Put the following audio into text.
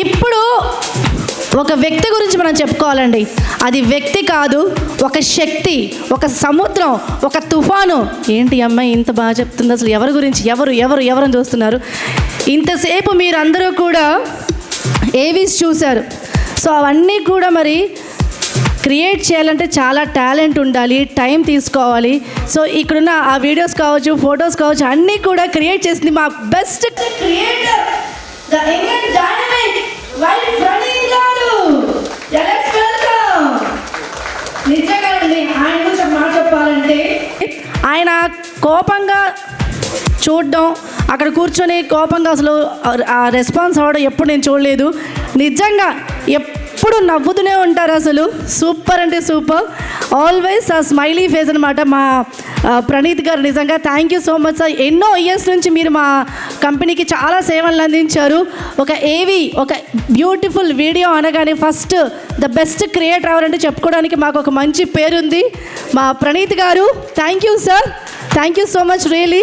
ఇప్పుడు ఒక వ్యక్తి గురించి మనం చెప్పుకోవాలండి. అది వ్యక్తి కాదు, ఒక శక్తి, ఒక సముద్రం, ఒక తుఫాను. ఏంటి అమ్మాయి ఇంత బాగా చెప్తుంది? అసలు ఎవరి గురించి ఎవరని చూస్తున్నారు? ఇంతసేపు మీరందరూ కూడా ఏవీస్ చూశారు. సో అవన్నీ కూడా మరి క్రియేట్ చేయాలంటే చాలా టాలెంట్ ఉండాలి, టైం తీసుకోవాలి. సో ఇక్కడున్న ఆ వీడియోస్ కావచ్చు, ఫొటోస్ కావచ్చు, అన్నీ కూడా క్రియేట్ చేసింది మా best creator, the young dynamic Praneeth garu. Let's welcome. నిజంగా అండి, ఆయన గురించి మాట చెప్పాలంటే, ఆయన కోపంగా చూడడం, అక్కడ కూర్చొని కోపంగా అసలు ఆ రెస్పాన్స్ అవ్వడం ఎప్పుడు నేను చూడలేదు. నిజంగా ఎప్పుడు నవ్వుతూనే ఉంటారు. అసలు సూపర్ అంటే సూపర్. ఆల్వేస్ ఆ స్మైలీ ఫేస్ అనమాట మా ప్రణీత్ గారు. నిజంగా thank you so much sir. ఎన్నో ఇయర్స్ నుంచి మీరు మా కంపెనీకి చాలా సేవలు అందించారు. ఒక ఒక బ్యూటిఫుల్ వీడియో అనగానే ఫస్ట్ ద బెస్ట్ క్రియేటర్ ఎవరంటే చెప్పుకోవడానికి మాకు ఒక మంచి పేరుంది మా ప్రణీత్ గారు. Thank you sir, thank you so much really.